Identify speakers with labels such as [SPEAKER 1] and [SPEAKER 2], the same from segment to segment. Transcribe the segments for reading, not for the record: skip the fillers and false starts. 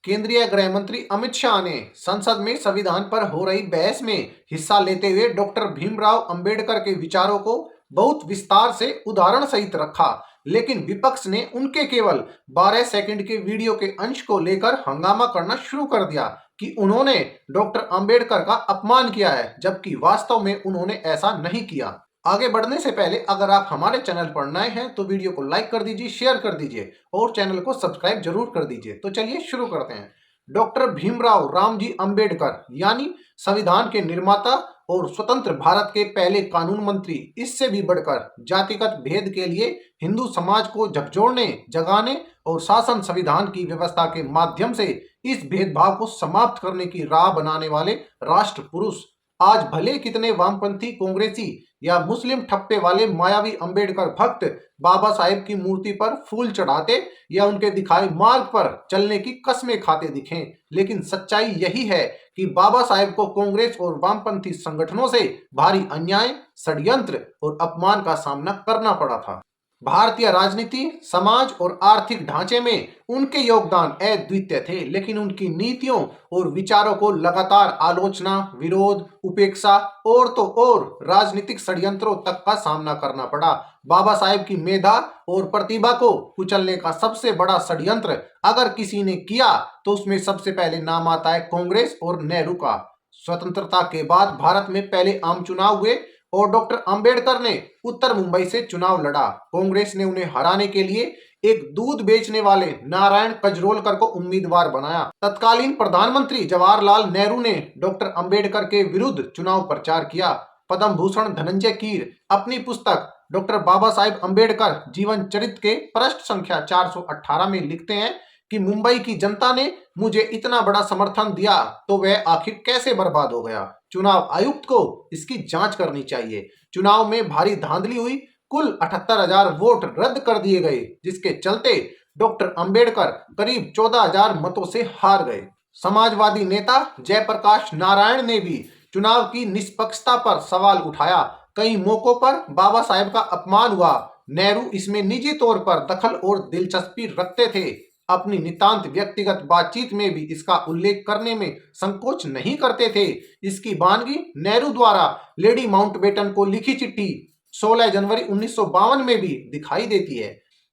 [SPEAKER 1] केंद्रीय गृह मंत्री अमित शाह ने संसद में संविधान पर हो रही बहस में हिस्सा लेते हुए डॉक्टर भीमराव अंबेडकर के विचारों को बहुत विस्तार से उदाहरण सहित रखा, लेकिन विपक्ष ने उनके केवल 12 सेकंड के वीडियो के अंश को लेकर हंगामा करना शुरू कर दिया कि उन्होंने डॉक्टर अंबेडकर का अपमान किया है, जबकि वास्तव में उन्होंने ऐसा नहीं किया। आगे बढ़ने से पहले अगर आप हमारे चैनल पर नए हैं तो वीडियो को लाइक कर दीजिए, शेयर कर दीजिए और चैनल को सब्सक्राइब जरूर कर दीजिए। तो चलिए शुरू करते हैं। डॉक्टर भीमराव रामजी अंबेडकर यानी संविधान के निर्माता और स्वतंत्र भारत के पहले कानून मंत्री, इससे भी बढ़कर जातिगत भेद के लिए हिंदू समाज को झकझोरने, जगाने और शासन संविधान की व्यवस्था के माध्यम से इस भेदभाव को समाप्त करने की राह बनाने वाले राष्ट्र पुरुष। आज भले कितने वामपंथी, कांग्रेसी या मुस्लिम ठप्पे वाले मायावी अंबेडकर भक्त बाबा साहेब की मूर्ति पर फूल चढ़ाते या उनके दिखाए मार्ग पर चलने की कस्में खाते दिखें, लेकिन सच्चाई यही है कि बाबा साहेब को कांग्रेस और वामपंथी संगठनों से भारी अन्याय, षड्यंत्र और अपमान का सामना करना पड़ा था। भारतीय राजनीति, समाज और आर्थिक ढांचे में उनके योगदान अद्वितीय थे, लेकिन उनकी नीतियों और विचारों को लगातार आलोचना, विरोध, उपेक्षा और तो और राजनीतिक षड्यंत्रों तक का सामना करना पड़ा। बाबा साहेब की मेधा और प्रतिभा को कुचलने का सबसे बड़ा षड्यंत्र अगर किसी ने किया तो उसमें सबसे पहले नाम आता है कांग्रेस और नेहरू का। स्वतंत्रता के बाद भारत में पहले आम चुनाव हुए और डॉक्टर अंबेडकर ने उत्तर मुंबई से चुनाव लड़ा। कांग्रेस ने उन्हें हराने के लिए एक दूध बेचने वाले नारायण कजरोलकर को उम्मीदवार बनाया। तत्कालीन प्रधानमंत्री जवाहरलाल नेहरू ने डॉक्टर अंबेडकर के विरुद्ध चुनाव प्रचार किया। पद्म भूषण धनंजय कीर अपनी पुस्तक डॉक्टर बाबा साहेब अंबेडकर जीवन चरित्र के पृष्ठ संख्या 418 में लिखते हैं कि मुंबई की जनता ने मुझे इतना बड़ा समर्थन दिया तो वह आखिर कैसे बर्बाद हो गया। चुनाव आयुक्त को इसकी जांच करनी चाहिए। चुनाव में भारी धांधली हुई, कुल 78,000 वोट रद्द कर दिए गए, जिसके चलते डॉक्टर अंबेडकर करीब 14,000 मतों से हार गए। समाजवादी नेता जयप्रकाश नारायण ने भी चुनाव की निष्पक्षता पर सवाल उठाया। कई मौकों पर बाबा साहेब का अपमान हुआ। नेहरू इसमें निजी तौर पर दखल और दिलचस्पी रखते थे। अपनी नितांत व्यक्तिगत बातचीत में भी इसका उल्लेख करने में संकोच नहीं करते थे। इसकी बानगी नेहरू द्वारा लेडी माउंटबेटन को लिखी चिट्ठी 16 जनवरी 1952 में भी दिखाई देती है।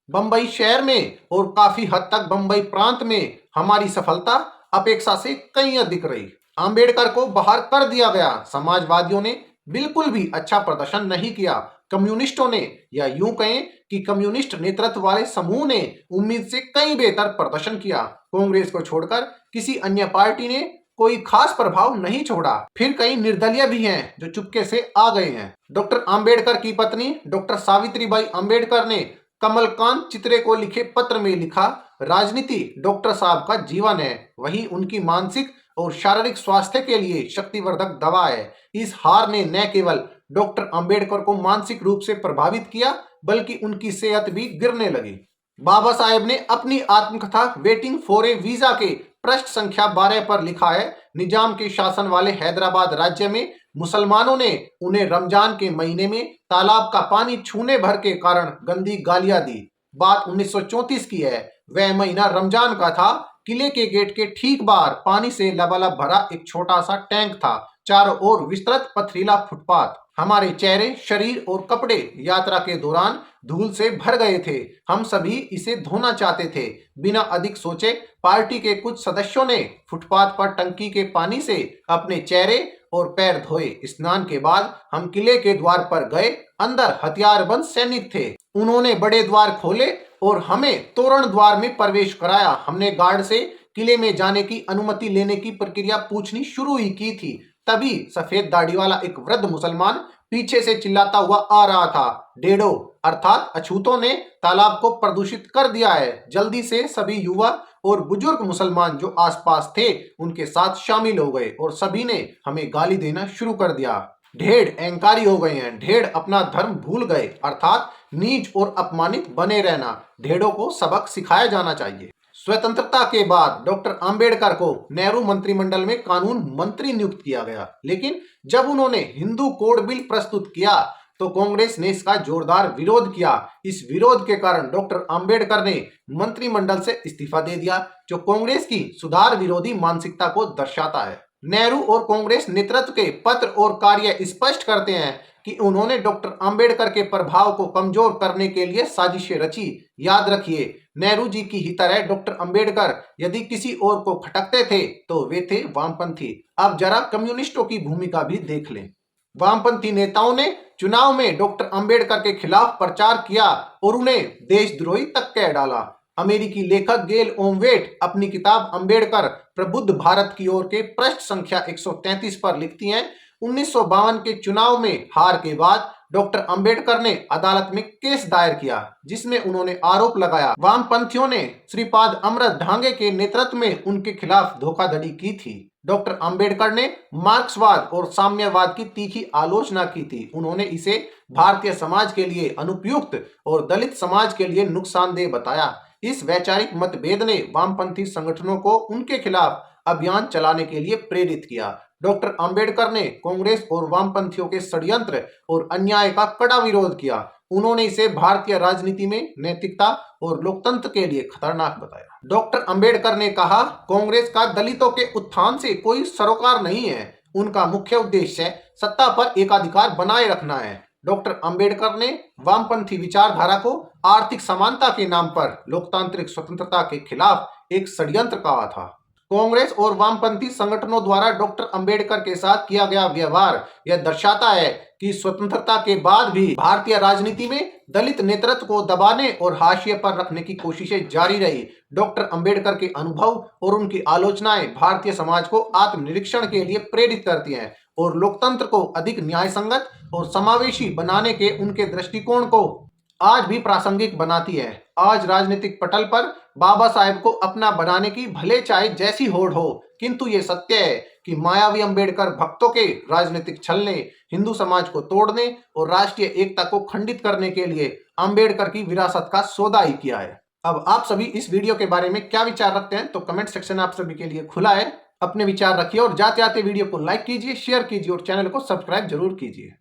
[SPEAKER 1] बंबई शहर में और काफी हद तक बंबई प्रांत में हमारी सफलता अपेक्षा से कहीं अधिक रही। अंबेडकर को बाहर कर दिया गया। समाजवादियों ने बिल्कुल भी अच्छा प्रदर्शन नहीं किया। कम्युनिस्टों ने, या यूं कहें कि कम्युनिस्ट नेतृत्व वाले समूह ने उम्मीद से कहीं बेहतर प्रदर्शन किया। कांग्रेस को छोड़कर किसी अन्य पार्टी ने कोई खास प्रभाव नहीं छोड़ा। फिर कई निर्दलीय भी हैं जो चुपके से आ गए हैं। डॉक्टर अंबेडकर की पत्नी डॉक्टर सावित्रीबाई अंबेडकर ने कमलकांत चित्रे को लिखे पत्र में लिखा, राजनीति डॉक्टर साहब का जीवन है, वही उनकी मानसिक और शारीरिक स्वास्थ्य के लिए शक्तिवर्धक दवा है। इस हार ने न केवल डॉक्टर अंबेडकर को मानसिक रूप से प्रभावित किया, बल्कि उनकी सेहत भी गिरने लगी। बाबा साहेब ने अपनी आत्मकथा वेटिंग फॉर ए वीजा के पृष्ठ संख्या 12 पर लिखा है, निजाम के शासन वाले हैदराबाद राज्य में मुसलमानों ने उन्हें रमजान के महीने में तालाब का पानी छूने भर के कारण गंदी गालियां दी। बात 1934 की है। वह महीना रमजान का था। किले के गेट के ठीक बाहर पानी से लबालब भरा एक छोटा सा टैंक था। चारों ओर विस्तृत पथरीला फुटपाथ। हमारे चेहरे, शरीर और कपड़े यात्रा के दौरान धूल से भर गए थे। हम सभी इसे धोना चाहते थे। बिना अधिक सोचे पार्टी के कुछ सदस्यों ने फुटपाथ पर टंकी के पानी से अपने चेहरे और पैर धोए। स्नान के बाद हम किले के द्वार पर गए। अंदर हथियारबंद सैनिक थे। उन्होंने बड़े द्वार खोले और हमें तोरण द्वार में प्रवेश कराया। हमने गार्ड से किले में जाने की अनुमति लेने की प्रक्रिया पूछनी शुरू ही की थी। तभी सफेद दाढ़ी वाला एक वृद्ध मुसलमान पीछे से चिल्लाता हुआ आ रहा था, डेढ़ो अर्थात अछूतों ने तालाब को प्रदूषित कर दिया है। जल्दी से सभी युवा और बुजुर्ग मुसलमान जो आसपास थे उनके साथ शामिल हो गए और सभी ने हमें गाली देना शुरू कर दिया। ढेड़ अहंकारी हो गए हैं। ढेड़ अपना धर्म भूल गए, अर्थात नीच और अपमानित बने रहना। ढेड़ों को सबक सिखाया जाना चाहिए। स्वतंत्रता के बाद डॉक्टर अंबेडकर को नेहरू मंत्रिमंडल में कानून मंत्री नियुक्त किया गया, लेकिन जब उन्होंने हिंदू कोड बिल प्रस्तुत किया तो कांग्रेस ने इसका जोरदार विरोध किया। इस विरोध के कारण डॉक्टर अंबेडकर ने मंत्रिमंडल से इस्तीफा दे दिया, जो कांग्रेस की सुधार विरोधी मानसिकता को दर्शाता है। नेहरू और कांग्रेस नेतृत्व के पत्र और कार्य स्पष्ट करते हैं कि उन्होंने डॉक्टर अंबेडकर के प्रभाव को कमजोर करने के लिए साजिशें रची। याद रखिए, नेहरू जी की ही तरह डॉक्टर अंबेडकर यदि किसी और को खटकते थे तो वे थे वामपंथी। अब जरा कम्युनिस्टों की भूमिका भी देख लें। वामपंथी नेताओं ने चुनाव में डॉक्टर अंबेडकर के खिलाफ प्रचार किया और उन्हें देशद्रोही तक कह डाला। अमेरिकी लेखक गेल ओमवेट अपनी किताब अंबेडकर प्रबुद्ध भारत की ओर के पृष्ठ संख्या 133 पर लिखती हैं, 1952 के चुनाव में हार के बाद डॉक्टर अंबेडकर ने अदालत में केस दायर किया, जिसमें उन्होंने आरोप लगाया वामपंथियों ने श्रीपाद अमृत ढांगे के नेतृत्व में उनके खिलाफ धोखाधड़ी की थी। डॉक्टर अंबेडकर ने मार्क्सवाद और साम्यवाद की तीखी आलोचना की थी। उन्होंने इसे भारतीय समाज के लिए अनुपयुक्त और दलित समाज के लिए नुकसानदेह बताया। इस वैचारिक मतभेद ने वामपंथी संगठनों को उनके खिलाफ अभियान चलाने के लिए प्रेरित किया। डॉक्टर अंबेडकर ने कांग्रेस और वामपंथियों के षड्यंत्र और अन्याय का कड़ा विरोध किया। उन्होंने इसे भारतीय राजनीति में नैतिकता और लोकतंत्र के लिए खतरनाक बताया। डॉक्टर अंबेडकर ने कहा, कांग्रेस का दलितों के उत्थान से कोई सरोकार नहीं है। उनका मुख्य उद्देश्य सत्ता पर एकाधिकार बनाए रखना है। डॉक्टर अंबेडकर ने वामपंथी विचारधारा को आर्थिक समानता के नाम पर लोकतांत्रिक स्वतंत्रता के खिलाफ एक षड्यंत्र कहा था। कांग्रेस और वामपंथी संगठनों द्वारा डॉक्टर अंबेडकर के साथ किया गया व्यवहार यह दर्शाता है कि स्वतंत्रता के बाद भी भारतीय राजनीति में दलित नेतृत्व को दबाने और हाशिए पर रखने की कोशिशें जारी रही। डॉक्टर अंबेडकर के अनुभव और उनकी आलोचनाएं भारतीय समाज को आत्मनिरीक्षण के लिए प्रेरित करती हैं और लोकतंत्र को अधिक न्यायसंगत और समावेशी बनाने के उनके दृष्टिकोण को आज भी प्रासंगिक बनाती है। आज राजनीतिक पटल पर बाबा साहेब को अपना बनाने की भले चाहे जैसी होड़ हो, किंतु ये सत्य है कि मायावी अंबेडकर भक्तों के राजनीतिक छल ने हिंदू समाज को तोड़ने और राष्ट्रीय एकता को खंडित करने के लिए अंबेडकर की विरासत का सौदा ही किया है। अब आप सभी इस वीडियो के बारे में क्या विचार रखते हैं, तो कमेंट सेक्शन आप सभी के लिए खुला है। अपने विचार रखिए और जाते आते वीडियो को लाइक कीजिए, शेयर कीजिए और चैनल को सब्सक्राइब जरूर कीजिए।